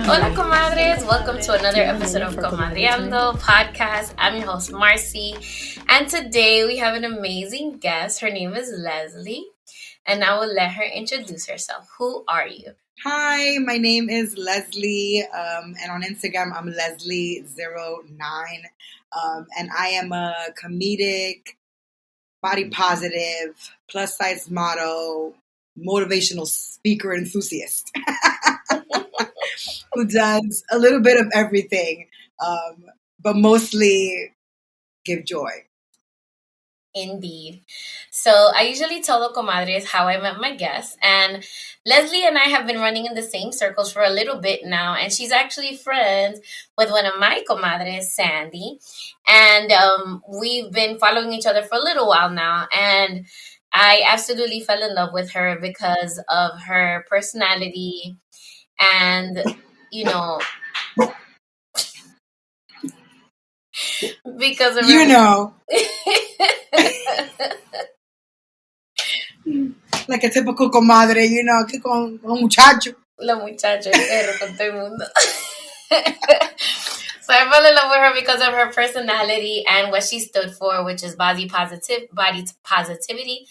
Hola Comadres, welcome to another episode of Comadreando podcast. I'm your host Marcy, and today we have an amazing guest. Her name is Leslie, and I will let her introduce herself. Who are you? Hi, my name is Leslie, and on Instagram I'm Leslie09, and I am a comedic, body positive, plus size model, motivational speaker enthusiast who does a little bit of everything, but mostly give joy. Indeed. So I usually tell the comadres how I met my guests, and Leslie and I have been running in the same circles for a little bit now, and she's actually friends with one of my comadres, Sandy, and we've been following each other for a little while now, and I absolutely fell in love with her because of her personality and, you know, because of her... Like a typical comadre, que con muchacho. La muchacha, el perro, con todo el mundo. So I fell in love with her because of her personality and what she stood for, which is body positivity.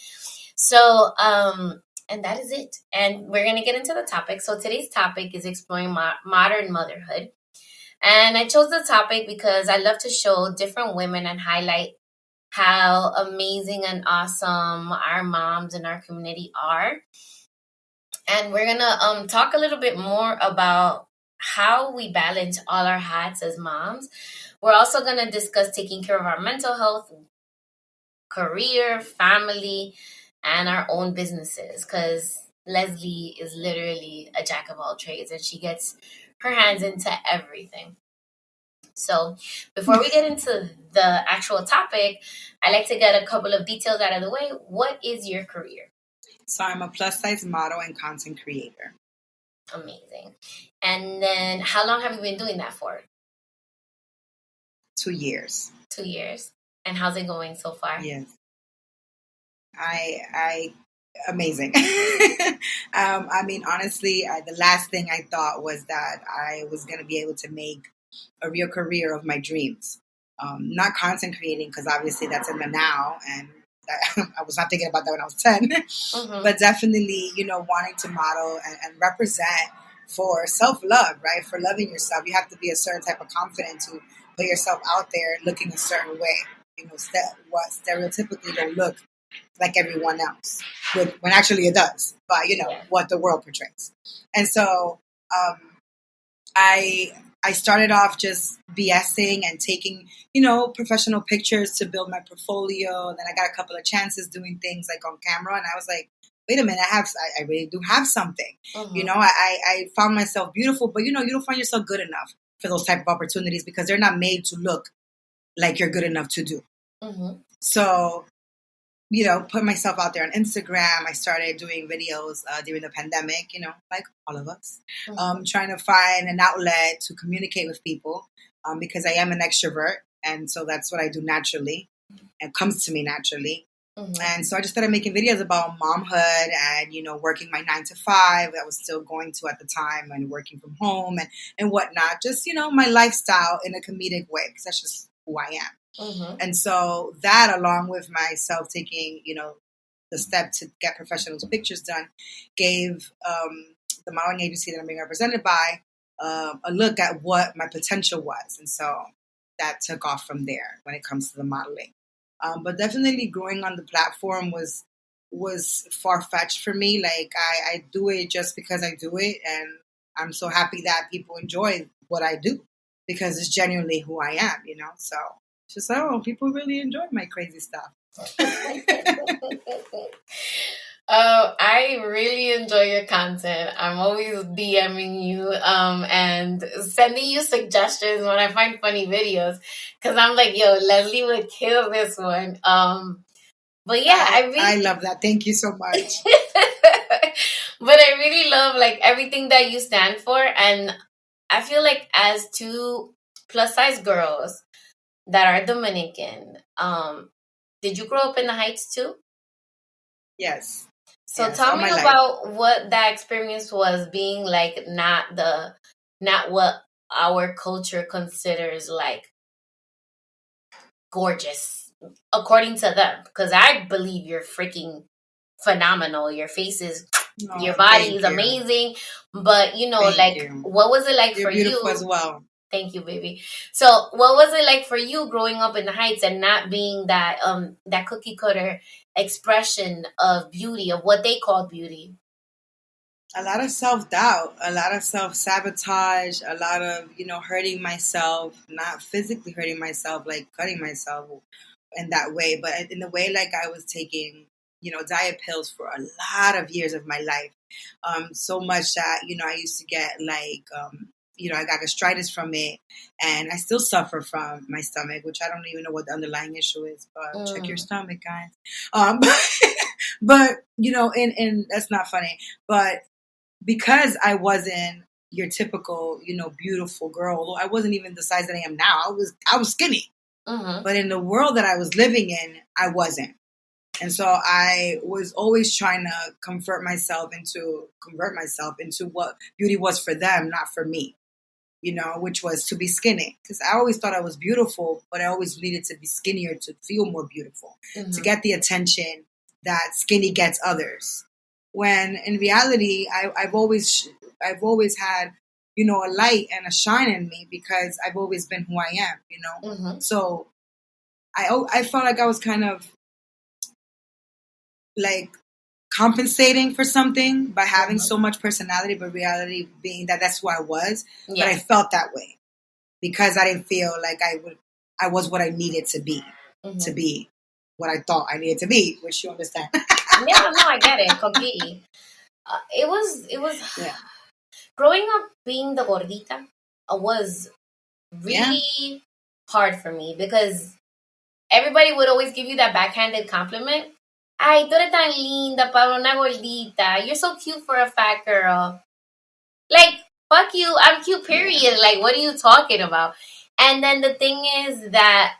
So, and that is it. And we're going to get into the topic. So today's topic is exploring modern motherhood. And I chose the topic because I love to show different women and highlight how amazing and awesome our moms in our community are. And we're going to talk a little bit more about how we balance all our hats as moms. We're also going to discuss taking care of our mental health, career, family, and our own businesses, because Leslie is literally a jack of all trades and she gets her hands into everything. So before we get into the actual topic, I like to get a couple of details out of the way. What is your career? So I'm a plus size model and content creator. Amazing. And then how long have you been doing that for? 2 years. 2 years. And how's it going so far? Yes. I amazing. I mean, honestly, the last thing I thought was that I was going to be able to make a real career of my dreams. Not content creating, because obviously that's in the now, and I was not thinking about that when I was 10, but definitely, wanting to model and represent for self-love, right? For loving yourself. You have to be a certain type of confidence to put yourself out there looking a certain way, what stereotypically don't look like everyone else, when actually it does, but what the world portrays. And so I started off just BSing and taking, professional pictures to build my portfolio. Then I got a couple of chances doing things like on camera, and I was like, wait a minute, I really do have something. I found myself beautiful, but you don't find yourself good enough for those type of opportunities because they're not made to look like you're good enough to do. So, put myself out there on Instagram. I started doing videos during the pandemic, like all of us, trying to find an outlet to communicate with people because I am an extrovert. And so that's what I do naturally. It comes to me naturally. And so I just started making videos about momhood and, working my 9 to 5 that I was still going to at the time and working from home and whatnot. Just, my lifestyle in a comedic way because that's just who I am. And so that, along with myself taking, the step to get professional pictures done, gave the modeling agency that I'm being represented by a look at what my potential was. And so that took off from there when it comes to the modeling. But definitely growing on the platform was far-fetched for me. Like I do it just because I do it. And I'm so happy that people enjoy what I do because it's genuinely who I am, So just, people really enjoy my crazy stuff. I really enjoy your content. I'm always DMing you and sending you suggestions when I find funny videos because I'm like, yo, Leslie would kill this one. But yeah, I love that. Thank you so much. But I really love like everything that you stand for, and I feel like as two plus size girls that are Dominican, did you grow up in the Heights too? Yes. So tell me about what that experience was being like not the not what our culture considers like gorgeous, according to them. Because I believe you're freaking phenomenal. Your face is, your body is amazing. But what was it like You're for beautiful you? as well. Thank you, baby. So, what was it like for you growing up in the Heights and not being that that cookie cutter expression of beauty, of what they call beauty? A lot of self-doubt, a lot of self-sabotage, a lot of, hurting myself, not physically hurting myself, like cutting myself in that way, but in the way like I was taking, diet pills for a lot of years of my life. So much that, I used to get like, I got gastritis from it, and I still suffer from my stomach, which I don't even know what the underlying issue is, but check your stomach, guys. But, and that's not funny, but because I wasn't your typical, beautiful girl, I wasn't even the size that I am now. I was skinny, but in the world that I was living in, I wasn't. And so I was always trying to convert myself into what beauty was for them, not for me, which was to be skinny. Because I always thought I was beautiful, but I always needed to be skinnier to feel more beautiful, to get the attention that skinny gets others. When in reality, I've always had, a light and a shine in me because I've always been who I am, So I felt like I was kind of like compensating for something by having so much personality, but reality being that that's who I was. Yeah. But I felt that way because I didn't feel like I was what I needed to be what I thought I needed to be, which you understand. Yeah, no, I get it completely. It was growing up being the gordita was really hard for me because everybody would always give you that backhanded compliment. Ay, tú eres tan linda para una gordita. You're so cute for a fat girl. Like, fuck you. I'm cute, period. Like, what are you talking about? And then the thing is that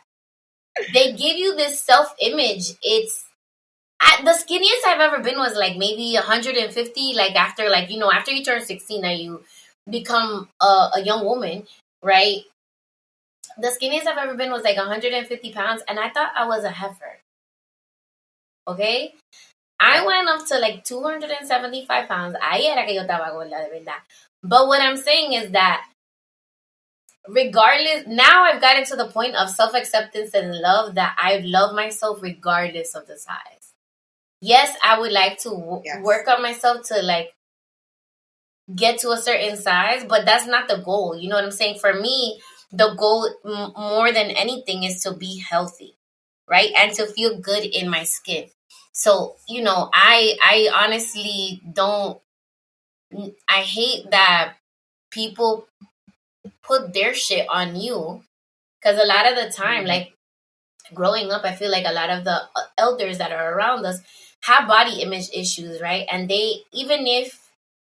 they give you this self-image. It's the skinniest I've ever been was like maybe 150. Like after you turn 16 and you become a young woman, right? The skinniest I've ever been was like 150 pounds, and I thought I was a heifer. Okay? I went up to like 275 pounds. Ahí era que yo estaba gorda, de verdad. But what I'm saying is that regardless, now I've gotten to the point of self-acceptance and love that I love myself regardless of the size. Yes, I would like to work on myself to like get to a certain size, but that's not the goal. You know what I'm saying? For me, the goal more than anything is to be healthy, right? And to feel good in my skin. So, I honestly I hate that people put their shit on you. Because a lot of the time, like growing up, I feel like a lot of the elders that are around us have body image issues, right? And they, even if,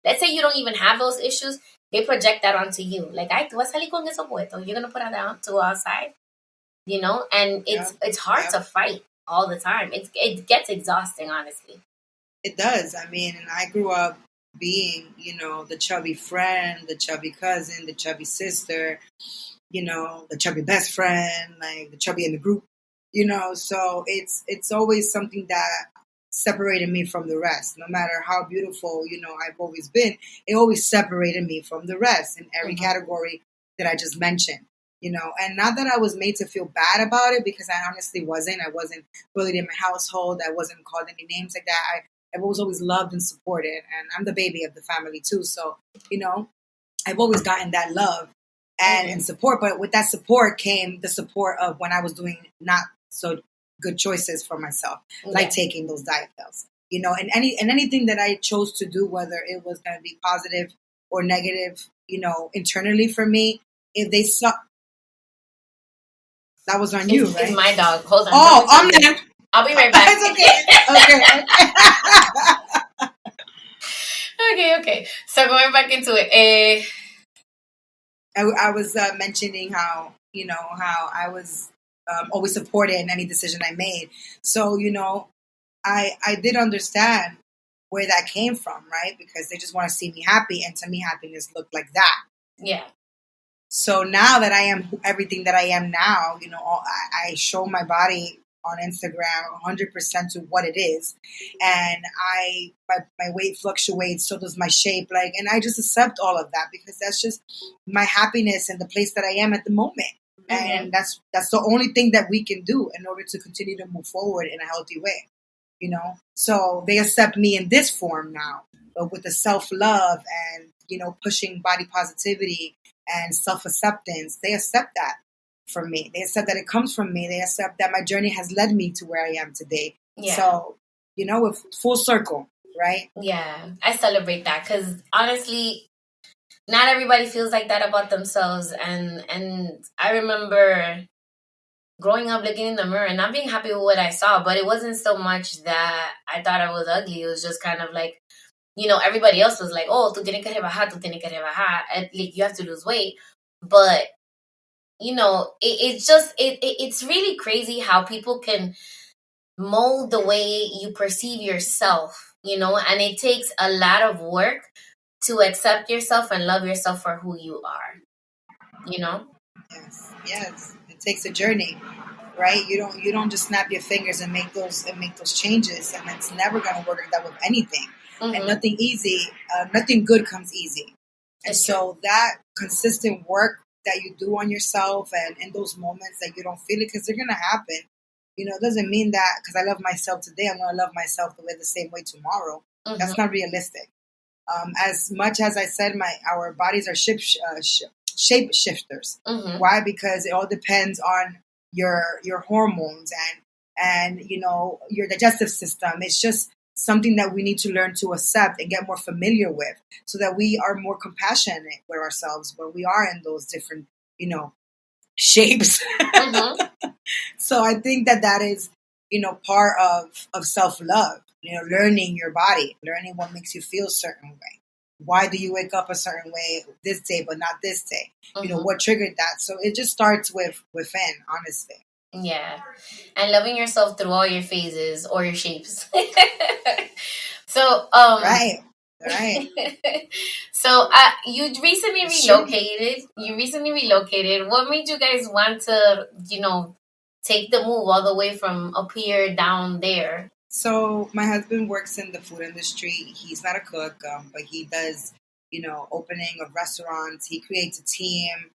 let's say you don't even have those issues, they project that onto you. Like, ay, tú vas a salir con eso puesto. You're going to put it down to outside, And it's hard to fight all the time. It gets exhausting, honestly. It does. I mean, and I grew up being, the chubby friend, the chubby cousin, the chubby sister, the chubby best friend, like the chubby in the group, so it's always something that separated me from the rest. No matter how beautiful, I've always been, it always separated me from the rest in every category that I just mentioned. And not that I was made to feel bad about it, because I honestly wasn't. I wasn't bullied in my household. I wasn't called any names like that. I was always loved and supported, and I'm the baby of the family too. So, I've always gotten that love and support. But with that support came the support of when I was doing not so good choices for myself, like taking those diet pills. And anything that I chose to do, whether it was going to be positive or negative, internally for me, if they saw. That was on you, right? It's my dog. Hold on. Oh, I'm there. I'll be right back. It's okay. Okay. So going back into it. I was mentioning how I was always supported in any decision I made. So, I did understand where that came from, right? Because they just want to see me happy, and to me, happiness looked like that. Yeah. So now that I am everything that I am now, I show my body on Instagram 100% to what it is, and my weight fluctuates, so does my shape, and I just accept all of that because that's just my happiness and the place that I am at the moment, and that's the only thing that we can do in order to continue to move forward in a healthy way, So they accept me in this form now, but with the self-love and pushing body positivity and self-acceptance, they accept that from me. They accept that it comes from me. They accept that my journey has led me to where I am today. Yeah. So, with full circle, right? Yeah, I celebrate that because honestly, not everybody feels like that about themselves. And I remember growing up looking in the mirror and not being happy with what I saw, but it wasn't so much that I thought I was ugly. It was just kind of like, everybody else was like, oh, tú tienes que rebajar, tú tienes que rebajar. And, like, you have to lose weight. But, it's really crazy how people can mold the way you perceive yourself, and it takes a lot of work to accept yourself and love yourself for who you are, Yes. It takes a journey, right? You don't just snap your fingers and make those changes, and it's never going to work like that with anything. And nothing good comes easy. And so that consistent work that you do on yourself and in those moments that you don't feel it, because they're going to happen, it doesn't mean that because I love myself today, I'm going to love myself the same way tomorrow. That's not realistic. As much as I said, our bodies are shape shifters. Why? Because it all depends on your hormones and your digestive system. It's just something that we need to learn to accept and get more familiar with, so that we are more compassionate with ourselves when we are in those different shapes. So I think that is part of self-love, learning your body, learning what makes you feel a certain way. Why do you wake up a certain way this day but not this day? What triggered that? So it just starts within, honestly. Yeah. And loving yourself through all your phases or your shapes. So Right. So you recently relocated. You recently relocated. What made you guys want to, take the move all the way from up here down there? So my husband works in the food industry. He's not a cook, but he does, opening of restaurants. He creates a team.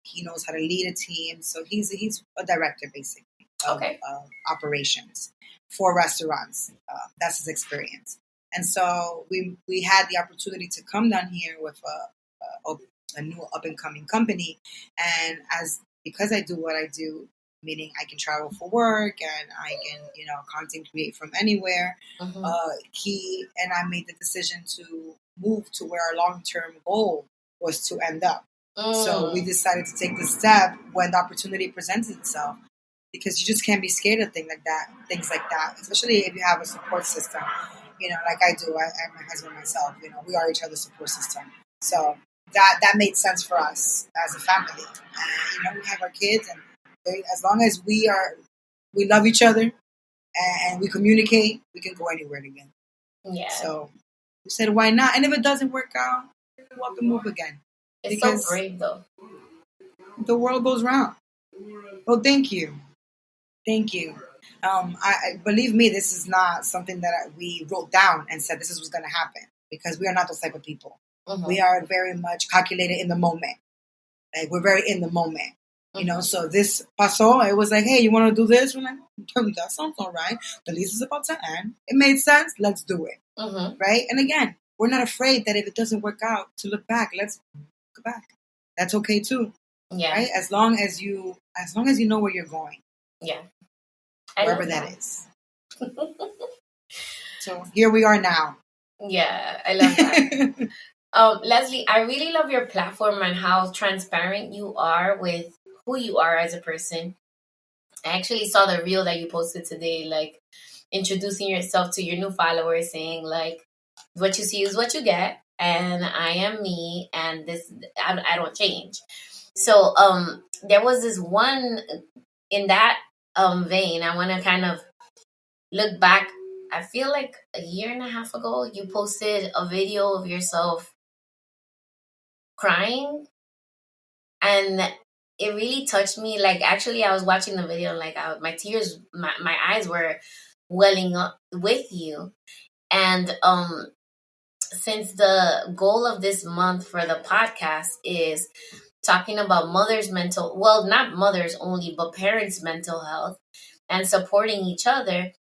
He knows how to lead a team. So he's a director, basically, of operations for restaurants. That's his experience. And so we had the opportunity to come down here with a new up and coming company, and because I do what I do, meaning I can travel for work and I can, content create from anywhere. He and I made the decision to move to where our long-term goal was to end up. So we decided to take the step when the opportunity presents itself, because you just can't be scared of things like that, especially if you have a support system, like I do. I my husband, myself, we are each other's support system. So that made sense for us as a family. And, we have our kids, and as long as we love each other and we communicate, we can go anywhere together. Yeah. So we said, why not? And if it doesn't work out, we'll have to move again. It's so brave, though. The world goes round. Well, thank you. I believe me, this is not something that we wrote down and said this is what's going to happen, because we are not those type of people. We are very much calculated in the moment. Like, we're very in the moment. So this pasó, it was like, hey, you want to do this? We're like, that sounds all right. The lease is about to end. It made sense. Let's do it. Right? And again, we're not afraid that if it doesn't work out to look back. Let's go back. That's okay too. Yeah. Right? As long as you know where you're going. Yeah. Wherever that is. So here we are now. Yeah, I love that. Leslie, I really love your platform and how transparent you are with who you are as a person. I actually saw the reel that you posted today, like introducing yourself to your new followers, saying like, what you see is what you get, and I am me, and this I don't change. So there was this one in that vein. I want to kind of look back. I feel like a year and a half ago, you posted a video of yourself crying, and it really touched me. Like, actually, I was watching the video, like, my tears, my eyes were welling up with you. And since the goal of this month for the podcast is talking about mothers' mental, well, not mothers only, but parents' mental health and supporting each other,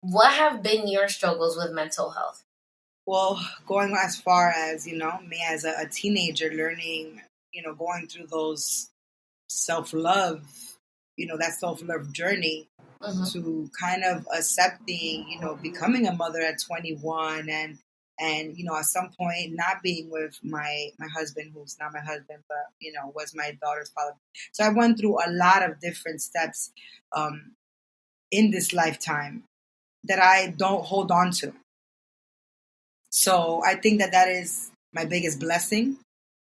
what have been your struggles with mental health? Well, going as far as, me as a teenager learning, going through those self-love, that self-love journey to kind of accepting, becoming a mother at 21 and at some point not being with my husband, who's not my husband, but, was my daughter's father. So I went through a lot of different steps in this lifetime that I don't hold on to. So I think that is my biggest blessing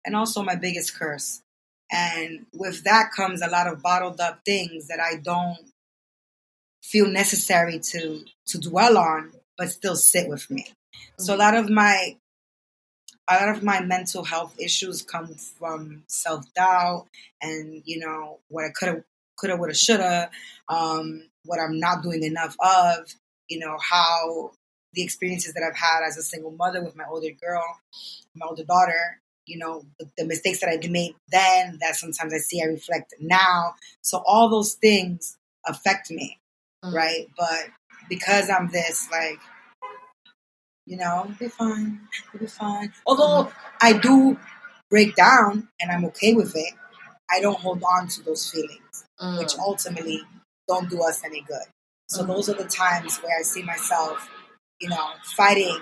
and also my biggest curse. And with that comes a lot of bottled up things that I don't feel necessary to dwell on, but still sit with me. So a lot of my mental health issues come from self-doubt and, what I coulda, woulda, shoulda, what I'm not doing enough of, how the experiences that I've had as a single mother with my older daughter, the mistakes that I made then that sometimes I see I reflect now. So all those things affect me, right? But because I'm this, like, it'll be fine. Although I do break down and I'm okay with it, I don't hold on to those feelings, which ultimately don't do us any good. So those are the times where I see myself, fighting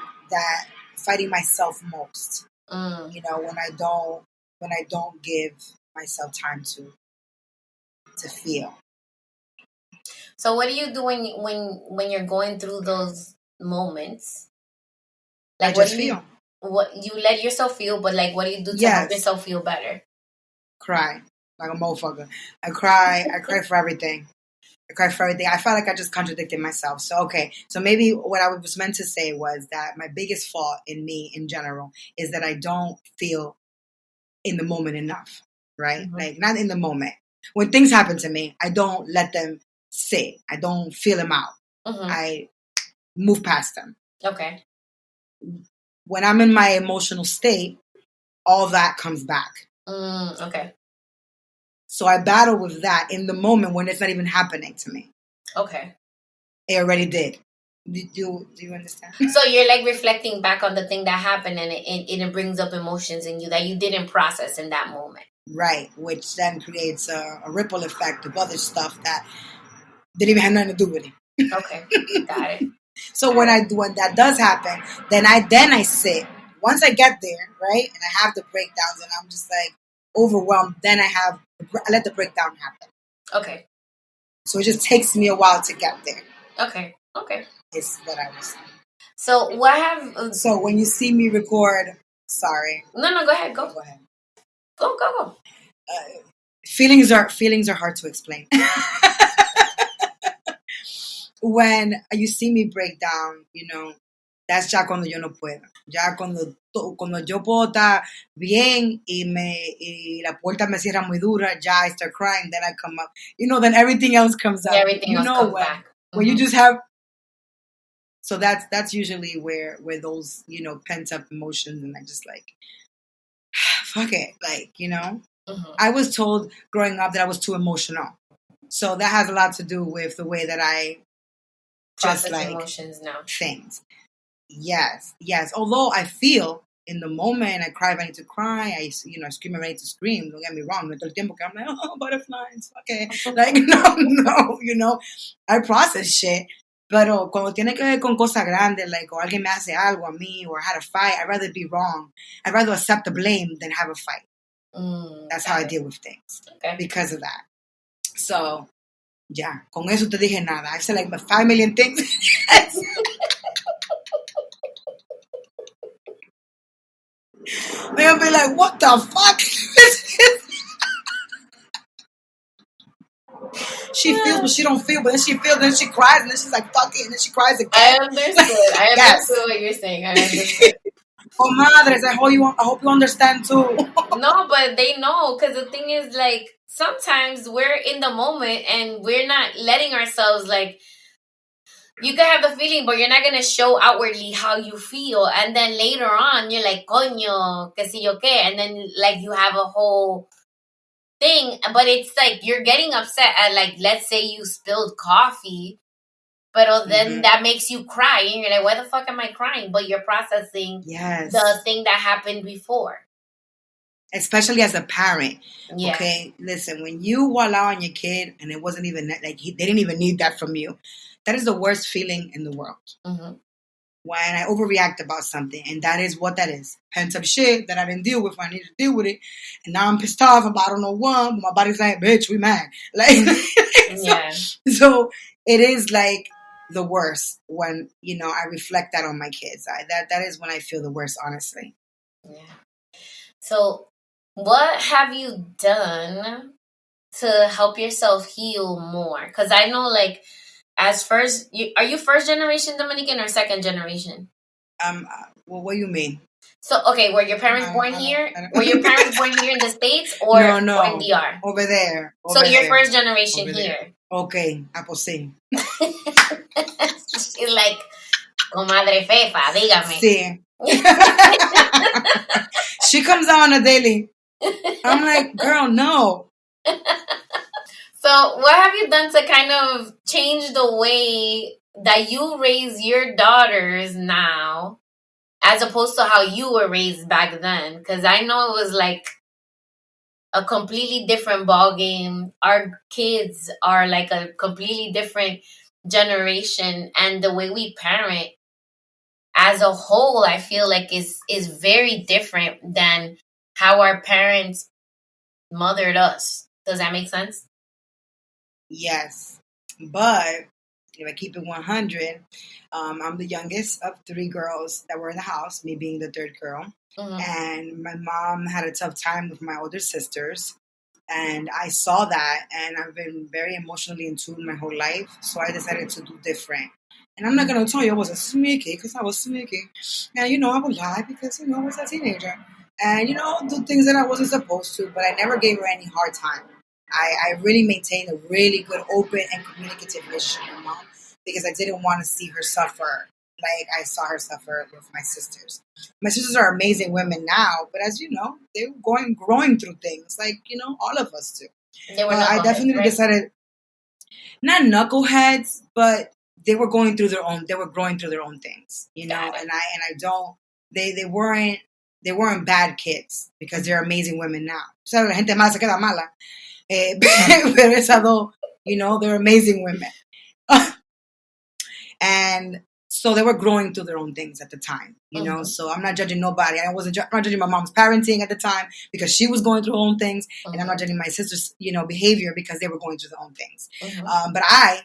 myself most. When I don't give myself time to feel. So what are you doing when you're going through those moments? Like, I just feel. What you let yourself feel, but like, what do you do to help yourself feel better? Cry like a motherfucker. I cry for everything. I felt like I just contradicted myself. So, okay. So maybe what I was meant to say was that my biggest fault in me in general is that I don't feel in the moment enough, right? Like, not in the moment. When things happen to me, I don't let them sit. I don't feel them out. I move past them. Okay. When I'm in my emotional state, all that comes back. Okay. So I battle with that in the moment when it's not even happening to me. Okay. It already did. Do you understand? So you're like reflecting back on the thing that happened, and it brings up emotions in you that you didn't process in that moment. Right, which then creates a ripple effect of other stuff that didn't even have nothing to do with it. Okay, got it. So when that does happen, then I sit. Once I get there, right, and I have the breakdowns, and I'm just like overwhelmed. Then I let the breakdown happen. Okay. So it just takes me a while to get there. Okay. Is what I was saying. So what have? So when you see me record, sorry. No, go ahead. Go ahead. Go. Feelings are hard to explain. When you see me break down, that's ya cuando yo no puedo. Ya cuando yo puedo estar bien y la puerta me cierra muy dura, ya I start crying, then I come up. Then everything else comes up. Everything else comes back. When you just have. So that's usually where those, pent up emotions, and I just like, fuck it. Like, I was told growing up that I was too emotional. So that has a lot to do with the way that I process emotions now. Things. Yes. Although I feel in the moment, I cry if I need to cry. I scream if I need to scream. Don't get me wrong. No todo el tiempo que I'm like, oh, butterflies. Okay. Like, no. I process shit. Pero cuando tiene que ver con cosas grandes, like, or alguien me hace algo a mí, or I had a fight, I'd rather be wrong. I'd rather accept the blame than have a fight. That's how I deal with things. Okay. Because of that. So, yeah, con eso te dije nada. I said like 5 million things. They'll be like, what the fuck? She feels, but she don't feel, but then she feels, then she cries, and then she's like, fuck it, and then she cries again. I understood what you're saying. I understood. Comadres, I hope you understand too. No, but they know, because the thing is, like, sometimes we're in the moment and we're not letting ourselves, like, you can have the feeling, but you're not gonna show outwardly how you feel, and then later on you're like, coño, que si yo qué, and then like you have a whole thing, but it's like you're getting upset at, like, let's say you spilled coffee, but then that makes you cry, and you're like, why the fuck am I crying? But you're processing the thing that happened before. Especially as a parent. Yeah. Okay, listen, when you allow on your kid and it wasn't even like they didn't even need that from you, that is the worst feeling in the world. When I overreact about something, and that is what that is. Pent up shit that I didn't deal with when I needed to deal with it. And now I'm pissed off about I don't know what, but my body's like, bitch, we mad. Like, so it is like the worst when, you know, I reflect that on my kids. That is when I feel the worst, honestly. Yeah. So what have you done to help yourself heal more? Because I know, like, as first, are you first generation Dominican or second generation? Well, what do you mean? So, okay, were your parents born here? Were your parents born here in the States or in DR? Over there. So you're first generation here. Okay, pues sí. She's like, comadre Fefa, dígame. Sí. She comes out on a daily. I'm like, girl, no. So what have you done to kind of change the way that you raise your daughters now, as opposed to how you were raised back then? Because I know it was like a completely different ball game. Our kids are like a completely different generation, and the way we parent as a whole, I feel like is very different than how our parents mothered us. Does that make sense? Yes, but if I keep it 100, I'm the youngest of 3 girls that were in the house, me being the third girl. And my mom had a tough time with my older sisters. And I saw that, and I've been very emotionally in tune my whole life. So I decided to do different. And I'm not going to tell you I was a sneaky, because I was sneaky. And, you know, I would lie because, you know, I was a teenager. And, you know, do things that I wasn't supposed to, but I never gave her any hard time. I really maintained a really good, open, and communicative relationship with my mom because I didn't want to see her suffer like I saw her suffer with my sisters. My sisters are amazing women now, but as you know, they're growing through things like, you know, all of us do. I definitely decided, not knuckleheads, but they were going through their own. They were growing through their own things, you know. And I don't. They weren't bad kids because they're amazing women now. So la gente mala se queda mala. Pero esas dos, you know, they're amazing women. And so they were growing through their own things at the time, you know. So I'm not judging nobody. I'm not judging my mom's parenting at the time because she was going through her own things, and I'm not judging my sister's, you know, behavior because they were going through their own things. But I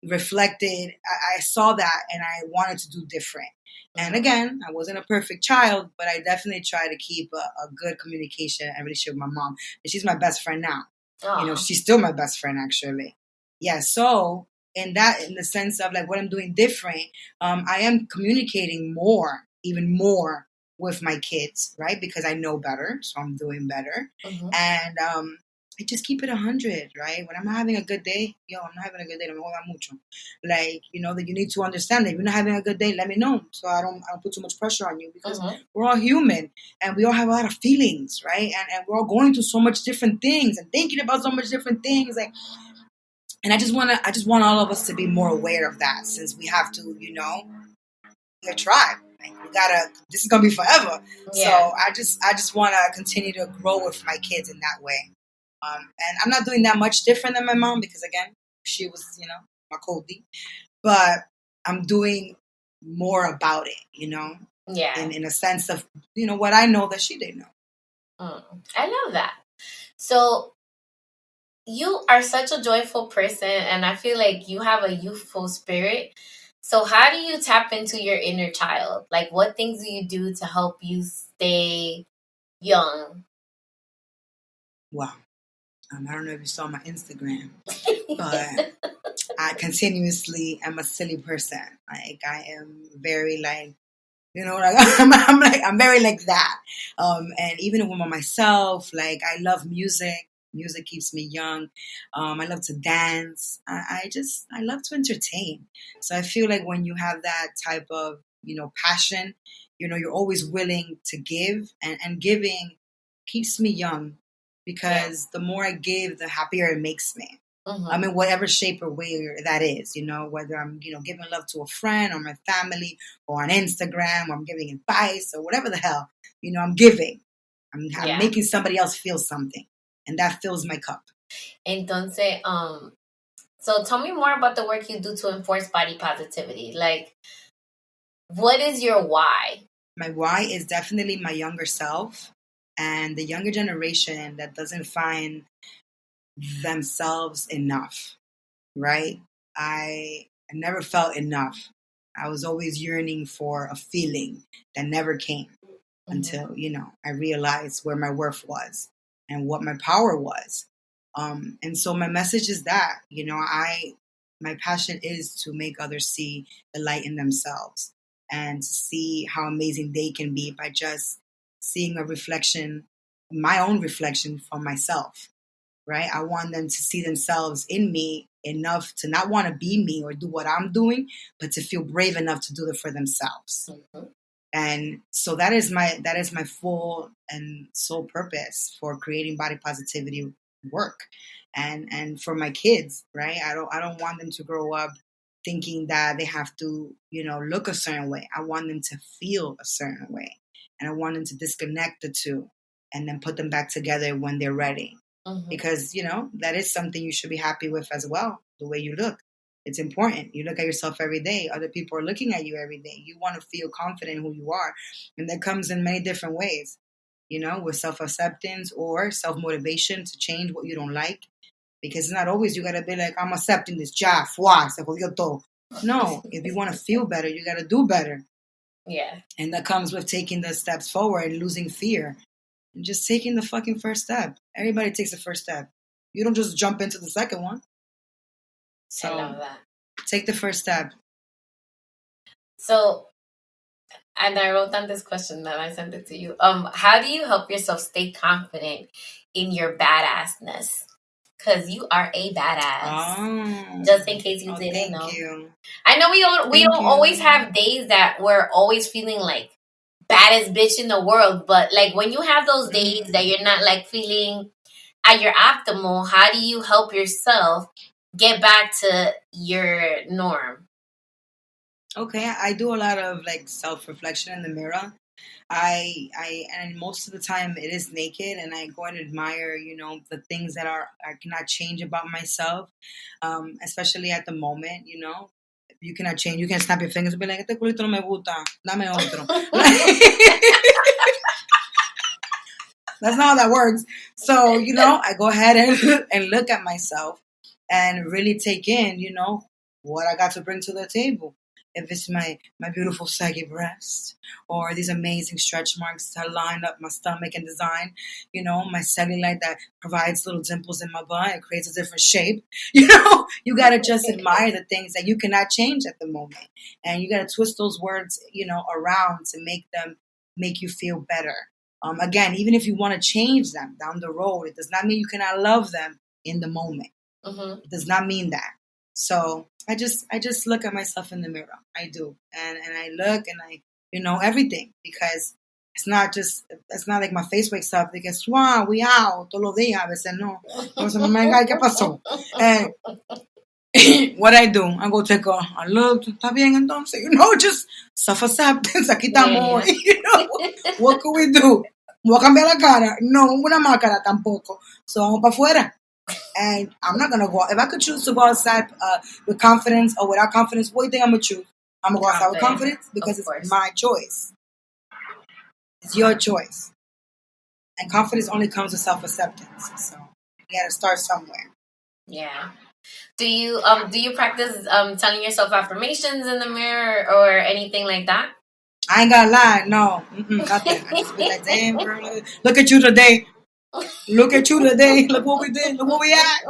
reflected, I saw that, and I wanted to do different. And again, I wasn't a perfect child, but I definitely tried to keep a good communication and relationship with my mom. And she's my best friend now. You know, she's still my best friend, actually. Yeah, so in the sense of like what I'm doing different, I am communicating more, even more with my kids, right? Because I know better, so I'm doing better. And I just keep it 100, right? When I'm not having a good day, I'm not having a good day, no me joda mucho. Like, you know, that you need to understand that if you're not having a good day, let me know, so I don't put too much pressure on you, because we're all human and we all have a lot of feelings, right? And we're all going through so much different things and thinking about so much different things, like. And I just want all of us to be more aware of that, since we have to, you know, we're a tribe. Like, this is gonna be forever. Yeah. So I just want to continue to grow with my kids in that way. And I'm not doing that much different than my mom because, again, she was, you know, my Cody. But I'm doing more about it, you know. Yeah. In a sense of, you know, what I know that she didn't know. I love that. So you are such a joyful person, and I feel like you have a youthful spirit. So how do you tap into your inner child? Like, what things do you do to help you stay young? Wow. I don't know if you saw my Instagram, but I continuously am a silly person. Like, I am very, like, You know, like I'm very like that. And even with myself, like I love music. Music keeps me young. I love to dance. I love to entertain. So I feel like when you have that type of, passion, you're always willing to give, and giving keeps me young, because the more I give, the happier it makes me. I mean, whatever shape or way that is, whether I'm, giving love to a friend or my family or on Instagram, or I'm giving advice or whatever the hell, I'm giving. I'm making somebody else feel something, and that fills my cup. Entonces, so tell me more about the work you do to enforce body positivity. Like, what is your why? My why is definitely my younger self and the younger generation that doesn't find themselves enough, right? I never felt enough. I was always yearning for a feeling that never came until, I realized where my worth was and what my power was. And so my message is that, my passion is to make others see the light in themselves and to see how amazing they can be by just seeing a reflection, my own reflection from myself, right? I want them to see themselves in me enough to not want to be me or do what I'm doing, but to feel brave enough to do it for themselves. And so that is my full and sole purpose for creating body positivity work, and for my kids, right? I don't want them to grow up thinking that they have to, look a certain way. I want them to feel a certain way, and I want them to disconnect the two and then put them back together when they're ready. Because, that is something you should be happy with as well, the way you look. It's important. You look at yourself every day. Other people are looking at you every day. You want to feel confident in who you are. And that comes in many different ways, with self-acceptance or self-motivation to change what you don't like. Because it's not always you got to be like, I'm accepting this job. No, if you want to feel better, you got to do better. Yeah. And that comes with taking the steps forward, losing fear, and just taking the fucking first step. Everybody takes the first step. You don't just jump into the second one. So, I love that. Take the first step. So, and I wrote down this question and I sent it to you. How do you help yourself stay confident in your badassness? Because you are a badass. Oh, just in case you didn't know. Thank you. I know we don't always have days that we're always feeling like baddest bitch in the world, but like when you have those days that you're not like feeling at your optimal, how do you help yourself get back to your norm? Okay, I do a lot of like self-reflection in the mirror. And most of the time it is naked, and I go and admire, the things that I cannot change about myself, especially at the moment, you cannot change. You can snap your fingers and be like, este culito no me gusta, dame otro. That's not how that works. So, I go ahead and look at myself and really take in, what I got to bring to the table. If it's my beautiful saggy breast, or these amazing stretch marks that line up my stomach and design, my cellulite that provides little dimples in my butt, it creates a different shape. You got to just admire the things that you cannot change at the moment. And you got to twist those words, around to make you feel better. Again, even if you want to change them down the road, it does not mean you cannot love them in the moment. It does not mean that. So I just look at myself in the mirror. I do. And I look and I, everything, because it's not like my face wakes up. They get, wow, we out, todos los días, a veces no. Entonces, oh my God, ¿qué pasó? And what I do, I go take a look, está bien entonces, just self-acceptance, aquí estamos, what can we do? ¿Voy a cambiar la cara? No, una máscara tampoco. So vamos para afuera. And I'm not going to go out. If I could choose to go outside with confidence or without confidence, what do you think I'm going to choose? I'm going to go outside with confidence because it's my choice. It's your choice. And confidence only comes with self-acceptance. So you got to start somewhere. Yeah. Do you practice telling yourself affirmations in the mirror or anything like that? I ain't gonna lie, no. Nothing. I just be like, damn, girl, look at you today. Look at you today. Look what we did. Look what we at.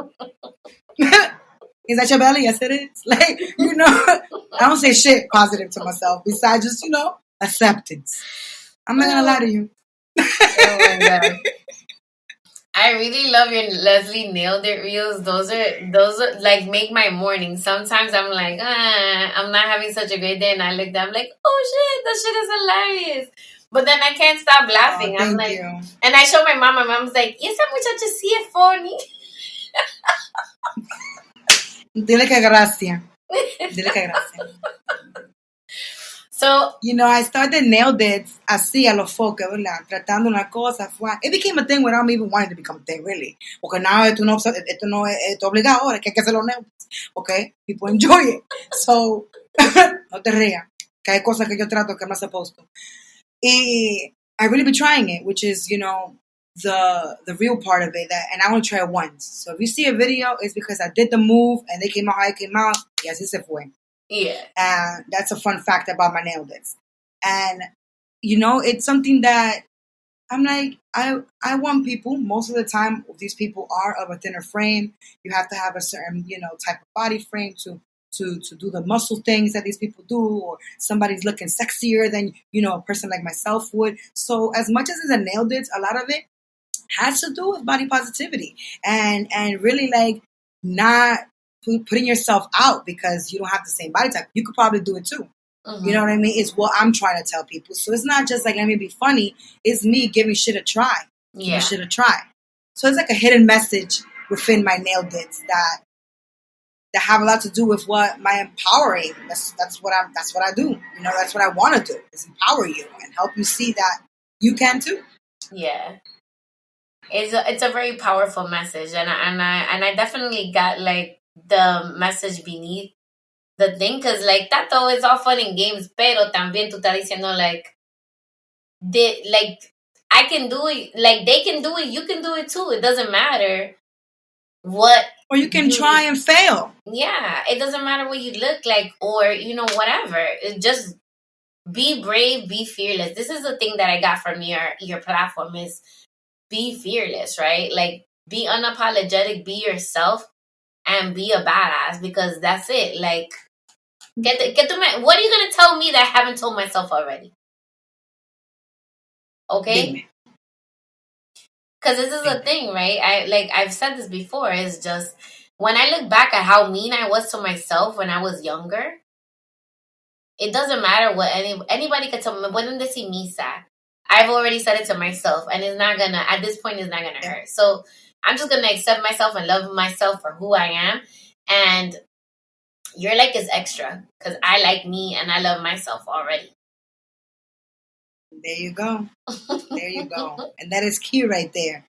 Is that your belly? Yes, it is. Like, I don't say shit positive to myself besides just, acceptance. I'm not gonna lie to you. Oh my god. I really love your Leslie Nailed It reels. Those are like make my morning. Sometimes I'm like, I'm not having such a great day, and I look down, I'm like, oh shit, that shit is hilarious. But then I can't stop laughing. Oh, I'm thank like, you. and I show my mom. My mom's like, "Y esa muchacha sí es funny." Dile que gracia. Dile que gracia. So, I started nailed it así a lo foque, ¿verdad? Tratando una cosa. It became a thing without me even wanting to become a thing, really. Porque now esto no es obligado ahora, que hay que hacerlo nailed. Okay? People enjoy it. So, no te rías. Que hay cosas que yo trato que no es supposed to. Y I really be trying it, which is, the real part of it. And I only try it once. So if you see a video, it's because I did the move and they came out how it came out. Y así se fue. yeah. And that's a fun fact about my nail bits. And, it's something that I'm like, I want people, most of the time, these people are of a thinner frame. You have to have a certain, type of body frame to do the muscle things that these people do, or somebody's looking sexier than, a person like myself would. So as much as it's a nail bits, a lot of it has to do with body positivity and really like not putting yourself out because you don't have the same body type. You could probably do it too. Mm-hmm. You know what I mean? It's what I'm trying to tell people. So it's not just like, let me be funny. It's me giving shit a try. Yeah. Giving shit a try. So it's like a hidden message within my nail bits that have a lot to do with what my empowering. That's what I do. That's what I want to do, is empower you and help you see that you can too. Yeah. It's a very powerful message, and I definitely got like the message beneath the thing, because like that though is all fun and games, pero también tú estás diciendo like I can do it, like they can do it, you can do it too. It doesn't matter what, or you can try and fail. Yeah, it doesn't matter what you look like or whatever. It just be brave, be fearless. This is the thing that I got from your platform is be fearless, right? Like, be unapologetic, be yourself, and be a badass, because that's it. Like, what are you going to tell me that I haven't told myself already? Okay? Because this is the thing, right? I've said this before, is just, when I look back at how mean I was to myself when I was younger, it doesn't matter what anybody could tell me. Pueden decir misa. I've already said it to myself, and it's not gonna, at this point, it's not gonna hurt. So I'm just gonna accept myself and love myself for who I am. And your like is extra, because I like me and I love myself already. There you go. There you go. And that is key right there.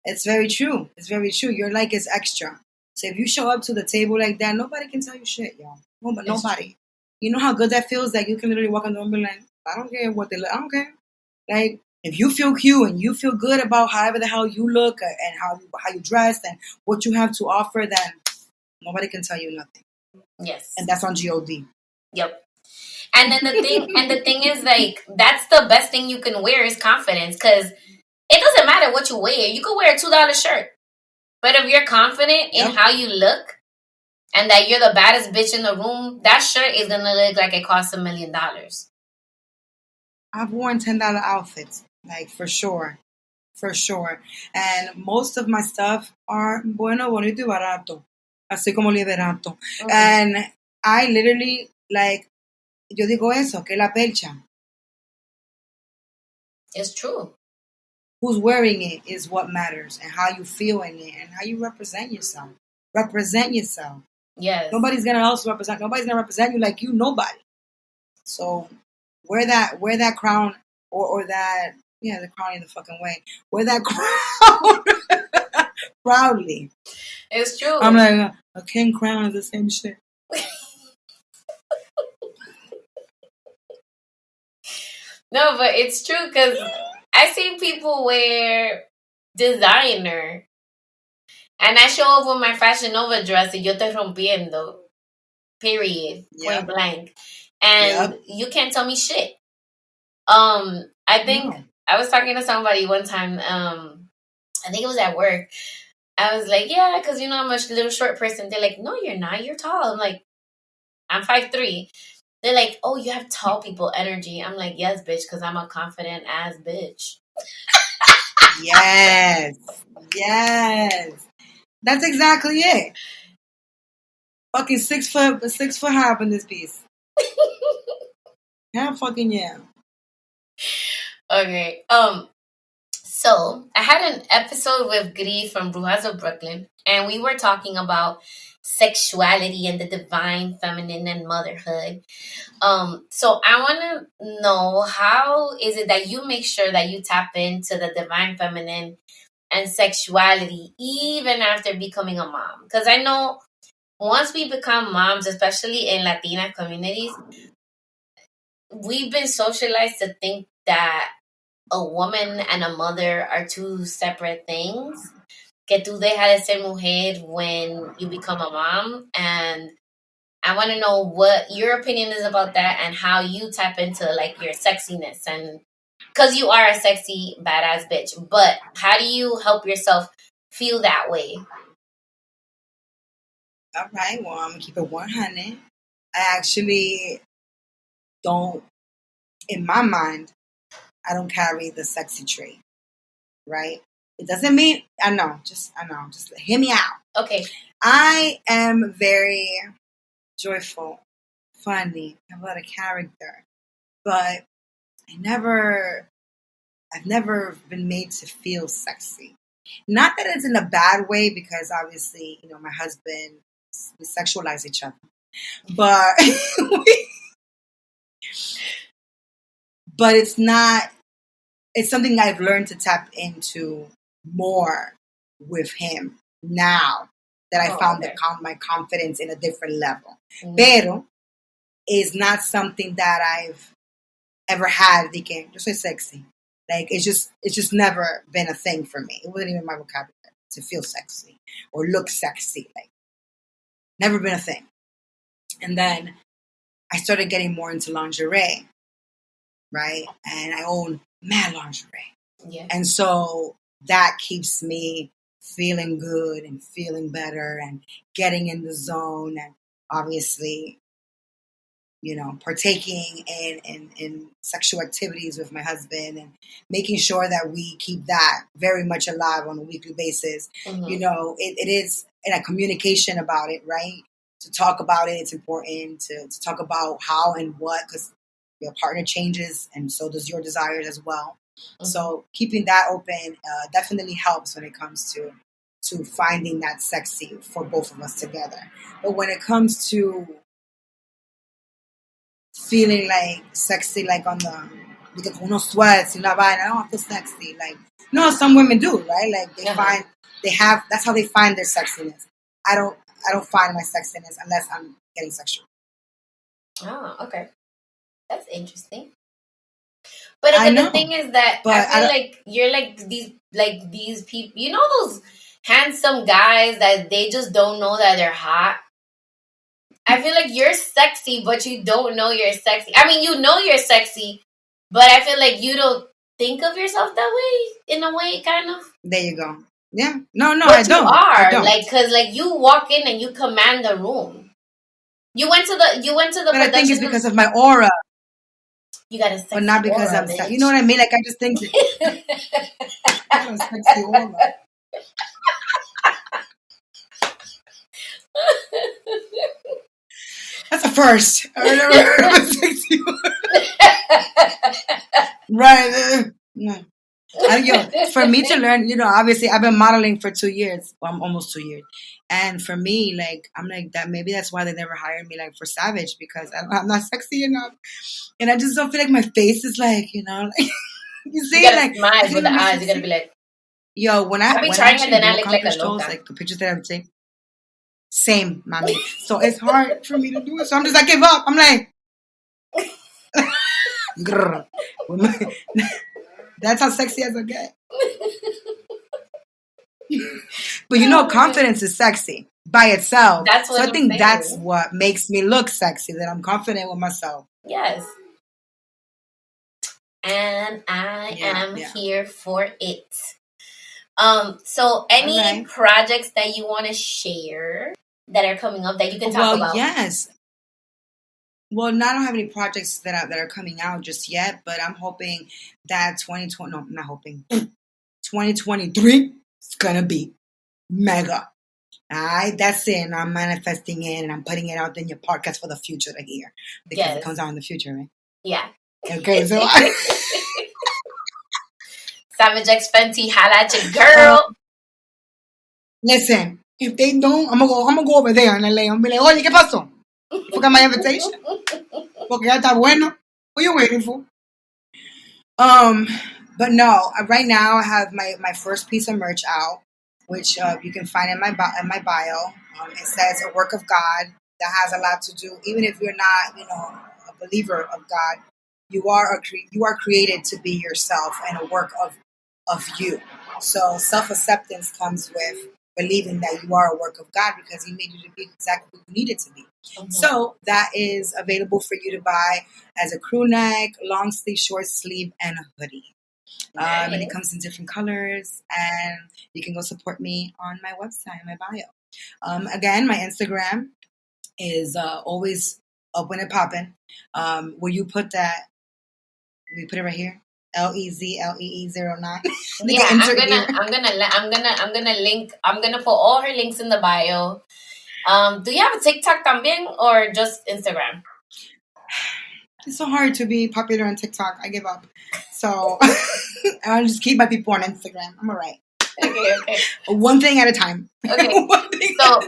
It's very true. It's very true. Your like is extra. So if you show up to the table like that, nobody can tell you shit, y'all. Nobody. You know how good that feels? Like, you can literally walk in the room and be like, I don't care what they look. I don't care. Like, if you feel cute and you feel good about however the hell you look and how you dress and what you have to offer, then nobody can tell you nothing. Yes. And that's on God. Yep. And then the thing is, like, that's the best thing you can wear is confidence, because it doesn't matter what you wear. You could wear a $2 shirt, but if you're confident in how you look and that you're the baddest bitch in the room, that shirt is gonna look like it costs $1 million. I've worn $10 outfits, like, for sure. For sure. And most of my stuff are bueno, bonito y barato. Así como liberato. Okay. And I literally, like, yo digo eso, que la percha. It's true. Who's wearing it is what matters, and how you feel in it, and how you represent yourself. Represent yourself. Yes. Nobody's gonna also represent. Nobody's gonna represent you like you. Nobody. So wear that crown or that, the crown in the fucking way. Wear that crown proudly. It's true. I'm like, a king crown is the same shit. No, but it's true, because I see people wear designer, and I show up with my Fashion Nova dress y yo te rompiendo, period, point blank, and you can't tell me shit. I think I was talking to somebody one time, I think it was at work. I was like, yeah, because I'm a little short person. They're like, no, you're not, you're tall. I'm like, I'm 5'3". They're like, oh, you have tall people energy. I'm like, yes, bitch, because I'm a confident ass bitch. Yes. Yes. That's exactly it. Fucking 6 foot high up in this piece. Yeah, fucking yeah. Okay. So I had an episode with Gris from Brujas of Brooklyn, and we were talking about sexuality and the divine feminine and motherhood. So I want to know, how is it that you make sure that you tap into the divine feminine and sexuality even after becoming a mom? Because I know once we become moms, especially in Latina communities, we've been socialized to think that a woman and a mother are two separate things. Que tú dejas de ser mujer when you become a mom. And I want to know what your opinion is about that and how you tap into like your sexiness. And because you are a sexy, badass bitch, but how do you help yourself feel that way? All right. Well, I'm gonna keep it 100. I actually don't. In my mind, I don't carry the sexy trait. Right. It doesn't mean I know. Just hear me out. Okay. I am very joyful, funny, have a lot of character, but I've never been made to feel sexy. Not that it's in a bad way, because obviously, my husband, we sexualize each other, but but it's not. It's something I've learned to tap into more with him now that I found my confidence in a different level. Mm-hmm. Pero is not something that I've ever had. Thinking, yo soy sexy. Like it's just never been a thing for me. It wasn't even my vocabulary to feel sexy or look sexy. Like never been a thing. And then I started getting more into lingerie, right? And I own mad lingerie. Yeah. And so that keeps me feeling good and feeling better and getting in the zone, and obviously, partaking in sexual activities with my husband and making sure that we keep that very much alive on a weekly basis. Mm-hmm. It is in a communication about it, right? To talk about it, it's important to talk about how and what, because your partner changes and so does your desires as well. Mm-hmm. So keeping that open definitely helps when it comes to finding that sexy for both of us together. But when it comes to feeling like sexy, like on the, like con unos sweats, I don't feel sexy. Like, no, some women do, right? Like that's how they find their sexiness. I don't find my sexiness unless I'm getting sexual. Oh, okay. That's interesting. But again, the thing is that I feel like you're like these people, those handsome guys that they just don't know that they're hot. I feel like you're sexy, but you don't know you're sexy. I mean, you know you're sexy, but I feel like you don't think of yourself that way, in a way, kind of. There you go. Yeah. No, but I don't. I don't. Like, because like you walk in and you command the room. You went to the But I think it's because of my aura. You got a sexy but not because aura, I'm sexy. You know what I mean? Like, I just think I got a sexy aura. That's a first. I've never heard of a sexy right. No. For me to learn, obviously I've been modeling for 2 years. Well, almost 2 years. And for me, like, I'm like that. Maybe that's why they never hired me, like, for Savage, because I'm not sexy enough. And I just don't feel like my face is like, like, you see, you gotta like, smile with the eyes. You gotta be like, when I be trying and then I look like a loca. Like the pictures that I'm taking. Same, mommy. So it's hard for me to do it. So I'm just, I give up. I'm like, that's how sexy as I get. But confidence is sexy by itself. That's what I think that's what makes me look sexy, that I'm confident with myself. Yes. And I am here for it. So any projects that you want to share that are coming up that you can talk about? Yes. Well, I don't have any projects that are coming out just yet, but I'm hoping that 2020. No, I'm not hoping. 2023 is gonna be mega. Alright, that's it. And I'm manifesting it and I'm putting it out in your podcast for the future to hear. Because it comes out in the future, right? Yeah. Okay, so Savage X Fenty, holla at your girl. Listen, if they don't, I'm gonna go over there in LA. I'm gonna be like, oye, ¿qué pasó? Forgot my invitation? Porque ya está bueno. What are you waiting for? But no, right now I have my first piece of merch out, which you can find in my bio. It says a work of God that has a lot to do. Even if you're not, a believer of God, you are created to be yourself and a work of you. So self-acceptance comes with believing that you are a work of God because He made you to be exactly who you needed to be. Mm-hmm. So that is available for you to buy as a crew neck, long sleeve, short sleeve, and a hoodie. Nice. And it comes in different colors, and you can go support me on my website, my bio. Again, my Instagram is always open and popping. Will you put that? We put it right here. LEZLEE09. Yeah, I'm gonna link. I'm gonna put all her links in the bio. Do you have a TikTok también or just Instagram? It's so hard to be popular on TikTok. I give up. So I'll just keep my people on Instagram. I'm all right. Okay. One thing at a time. Okay. So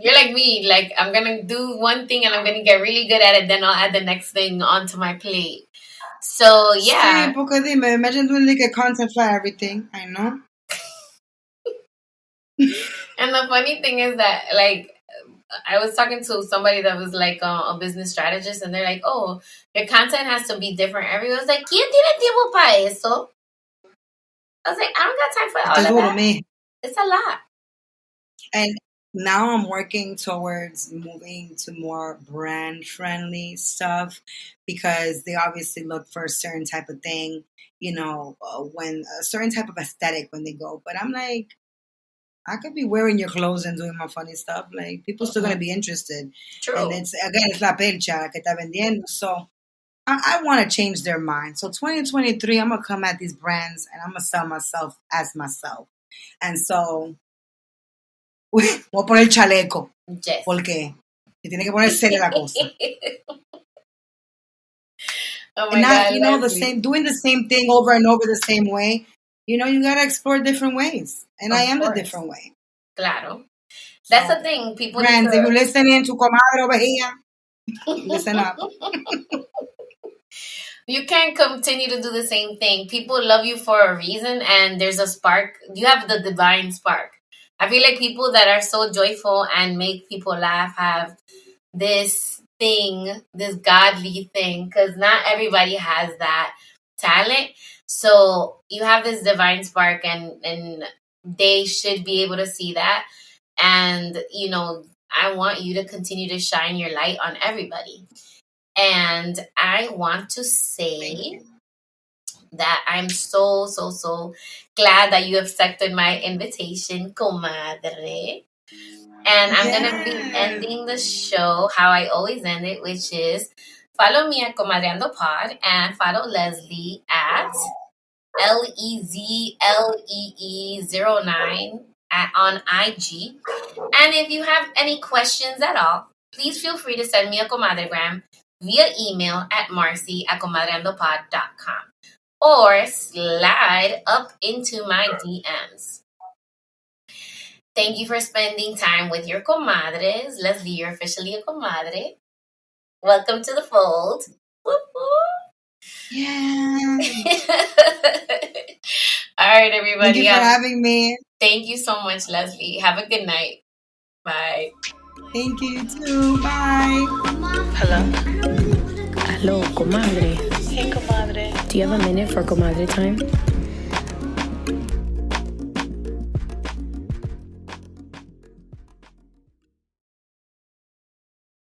you're like me. Like I'm gonna do one thing and I'm gonna get really good at it. Then I'll add the next thing onto my plate. So yeah. Sí, porque dime, imagine doing like a content for everything. I know. And the funny thing is that, like, I was talking to somebody that was like a business strategist, and they're like, "Oh, your content has to be different." Everyone's like, "¿Quién tiene tiempo para eso?" I was like, "I don't got time for all of that." Me. It's a lot. And now I'm working towards moving to more brand-friendly stuff because they obviously look for a certain type of thing, when a certain type of aesthetic when they go. But I'm like, I could be wearing your clothes and doing my funny stuff. Like, people still going to be interested. True. And it's la percha que está vendiendo. So I want to change their mind. So 2023, I'm going to come at these brands and I'm going to sell myself as myself. And so, voy a poner el chaleco. Yes. Porque se tiene que poner seria la cosa. Oh my God, doing the same thing over and over the same way. You got to explore different ways. And I am the different way. Claro. That's the thing. People brands, if you listen in to Comadre over here, listen up. You can't continue to do the same thing. People love you for a reason, and there's a spark. You have the divine spark. I feel like people that are so joyful and make people laugh have this thing, this godly thing, because not everybody has that talent. So you have this divine spark, and they should be able to see that. And, I want you to continue to shine your light on everybody. And I want to say that I'm so, so, so glad that you accepted my invitation, comadre. And I'm going to be ending the show how I always end it, which is follow me at Comadreando Pod and follow Leslie at LEZLEE09 on IG. And if you have any questions at all, please feel free to send me a Comadre-Gram via email at marcy@comadreandopod.com or slide up into my DMs. Thank you for spending time with your comadres. Leslie, you're officially a comadre. Welcome to the fold. Yeah. All right, everybody. Thank you for having me. Thank you so much, Leslie. Have a good night. Bye. Thank you too. Bye. Hello. Hello, comadre. Hey, comadre. Do you have a minute for comadre time?